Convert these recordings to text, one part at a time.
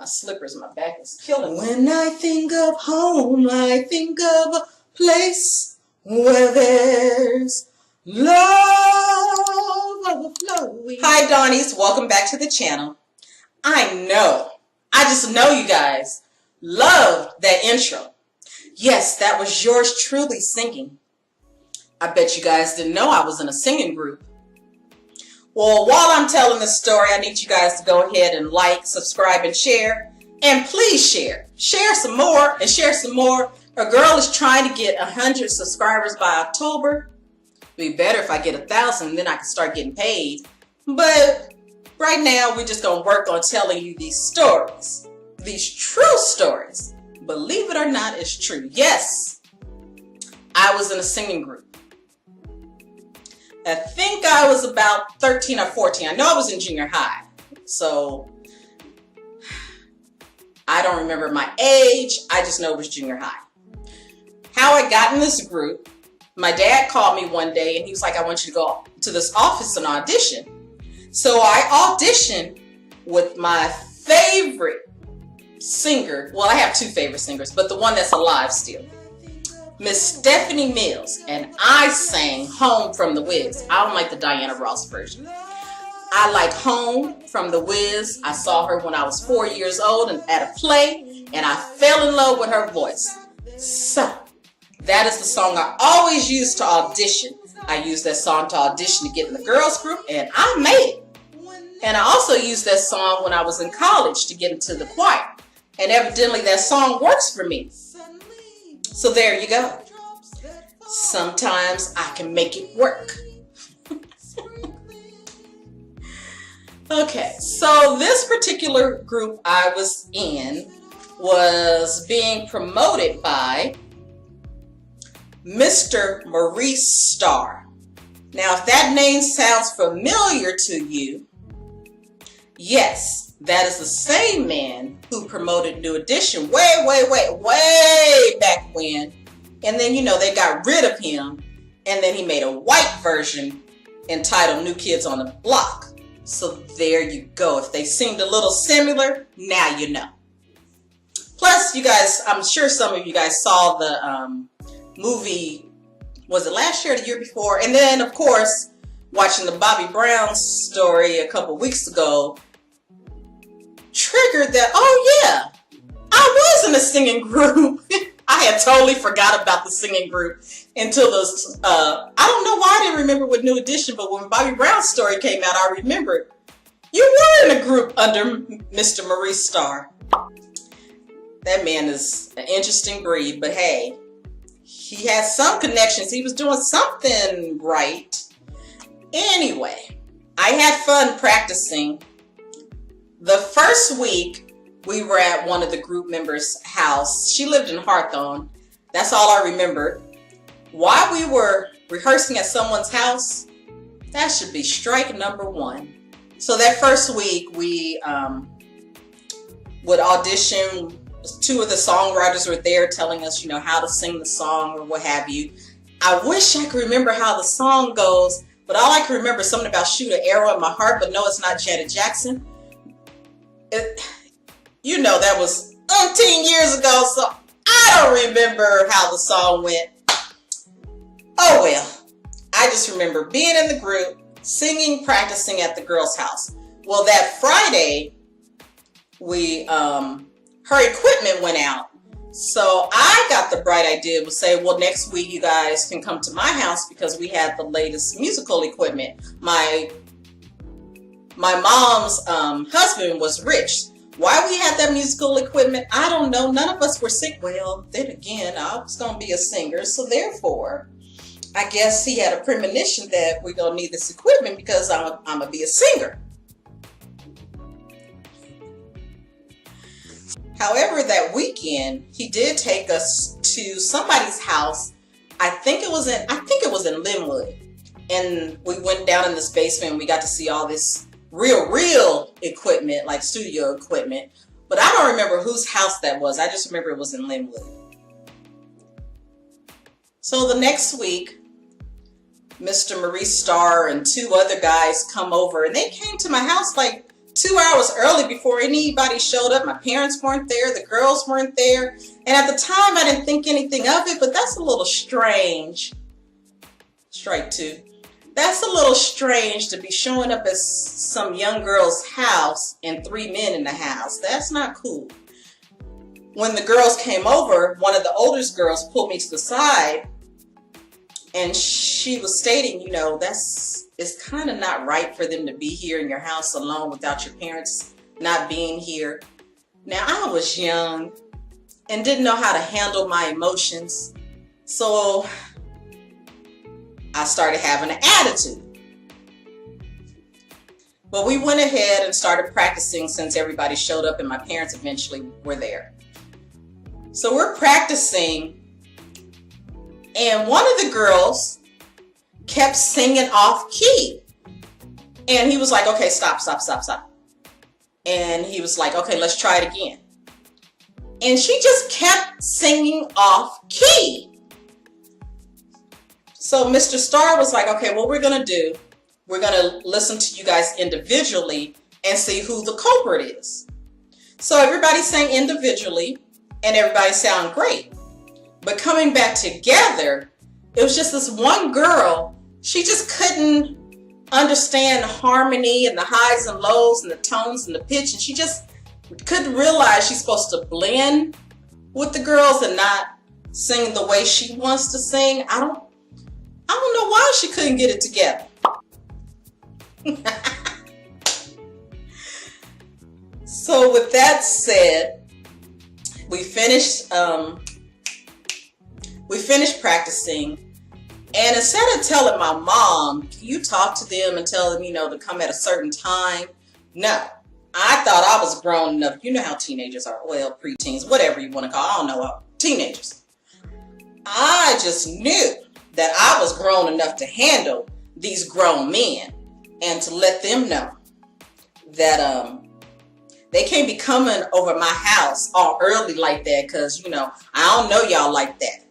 my slippers. My back is killing me. When I think of home, I think of a place where there's love overflowing. Hi, Dawnies. Welcome back to the channel. I just know you guys loved that intro. Yes, that was yours truly singing. I bet you guys didn't know I was in a singing group. Well, while I'm telling this story, I need you guys to go ahead and like, subscribe, and share. And please share. Share some more and share some more. A girl is trying to get 100 subscribers by October. It'd be better if I get 1,000, then I can start getting paid. But right now, we're just going to work on telling you these stories. These true stories. Believe it or not, it's true. Yes, I was in a singing group. I think I was about 13 or 14. I know I was in junior high. So I don't remember my age. I just know it was junior high. How I got in this group, my dad called me one day and he was like, I want you to go to this office and audition. So I auditioned with my favorite singer. Well, I have two favorite singers, but the one that's alive still. Miss Stephanie Mills, and I sang Home from the Wiz. I don't like the Diana Ross version. I like Home from the Wiz. I saw her when I was 4 years old and at a play, and I fell in love with her voice. So, that is the song I always use to audition. I used that song to audition to get in the girls group, and I made it. And I also used that song when I was in college to get into the choir. And evidently that song works for me. So there you go. Sometimes I can make it work. Okay, so this particular group I was in was being promoted by Mr. Maurice Star. Now, if that name sounds familiar to you, yes, that is the same man who promoted New Edition way back when. And then, you know, they got rid of him. And then he made a white version entitled New Kids on the Block. So there you go. If they seemed a little similar, now you know. Plus, you guys, I'm sure some of you guys saw the movie, was it last year or the year before? And then, of course, watching the Bobby Brown story a couple weeks ago, triggered that, oh yeah, I was in a singing group. I had totally forgot about the singing group until those, I don't know why I didn't remember with New Edition, but when Bobby Brown's story came out, I remembered you were in a group under Mr. Maurice Star. That man is an interesting breed, but hey, he has some connections. He was doing something right. Anyway, I had fun practicing. The first week, we were at one of the group members' house. She lived in Hawthorne. That's all I remember. While we were rehearsing at someone's house, that should be strike number one. So that first week, we would audition. Two of the songwriters were there telling us, you know, how to sing the song or what have you. I wish I could remember how the song goes, but all I can remember is something about shoot an arrow in my heart, but no, it's not Janet Jackson. You know, that was 18 years ago, so I don't remember how the song went. Oh well, I just remember being in the group, singing, practicing at the girls' house. Well, that Friday, her equipment went out. So I got the bright idea to say, well, next week you guys can come to my house because we had the latest musical equipment. My mom's husband was rich. Why we had that musical equipment, I don't know. None of us were sick. Well, then again, I was going to be a singer. So therefore, I guess he had a premonition that we're going to need this equipment because I'm going to be a singer. However, that weekend, he did take us to somebody's house. I think it was in Linwood. And we went down in this basement and we got to see all this real equipment, like studio equipment. But I don't remember whose house that was. I just remember it was in Linwood. So the next week, Mr. Maurice Star and two other guys come over, and they came to my house like 2 hours early before anybody showed up. My parents weren't there. The girls weren't there. And at the time, I didn't think anything of it, but that's a little strange. Strike two. That's a little strange to be showing up at some young girl's house and 3 men in the house. That's not cool. When the girls came over, one of the oldest girls pulled me to the side, and she was stating, you know, it's kind of not right for them to be here in your house alone without your parents not being here. Now, I was young and didn't know how to handle my emotions, so I started having an attitude. But we went ahead and started practicing since everybody showed up and my parents eventually were there. So we're practicing, and one of the girls kept singing off key. And he was like, okay, stop. And he was like, okay, let's try it again. And she just kept singing off key. So Mr. Star was like, okay, what we're going to do, we're going to listen to you guys individually and see who the culprit is. So everybody sang individually and everybody sounded great. But coming back together, it was just this one girl. She just couldn't understand harmony and the highs and lows and the tones and the pitch. And she just couldn't realize she's supposed to blend with the girls and not sing the way she wants to sing. I don't know why she couldn't get it together. So with that said, we finished practicing, and instead of telling my mom, can you talk to them and tell them, you know, to come at a certain time? No, I thought I was grown enough. You know how teenagers are, well, preteens, whatever you want to call, I don't know, teenagers. I just knew that I was grown enough to handle these grown men and to let them know that they can't be coming over my house all early like that, because, you know, I don't know y'all like that.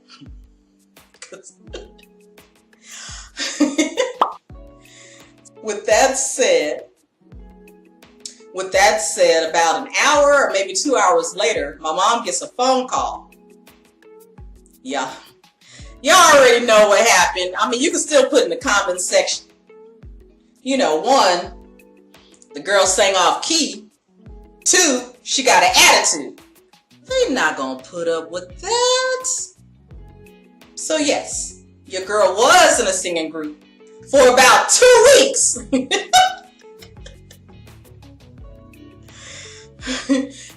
With that said, about an hour or maybe 2 hours later, my mom gets a phone call. Yeah. Y'all already know what happened. I mean, you can still put in the comment section. You know, 1, the girl sang off key. 2, she got an attitude. They not gonna put up with that. So yes, your girl was in a singing group for about 2 weeks.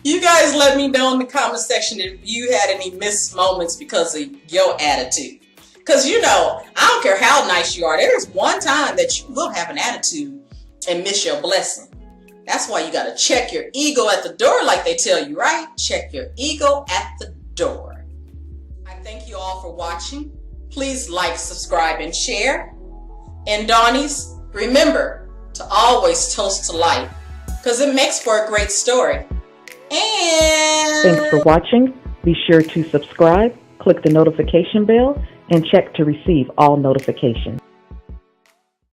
You guys let me know in the comment section if you had any missed moments because of your attitude. Because, you know, I don't care how nice you are. There's one time that you will have an attitude and miss your blessing. That's why you got to check your ego at the door like they tell you, right? Check your ego at the door. I thank you all for watching. Please like, subscribe, and share. And Dawnies, remember to always toast to life, because it makes for a great story. And thanks for watching. Be sure to subscribe, click the notification bell, and check to receive all notifications.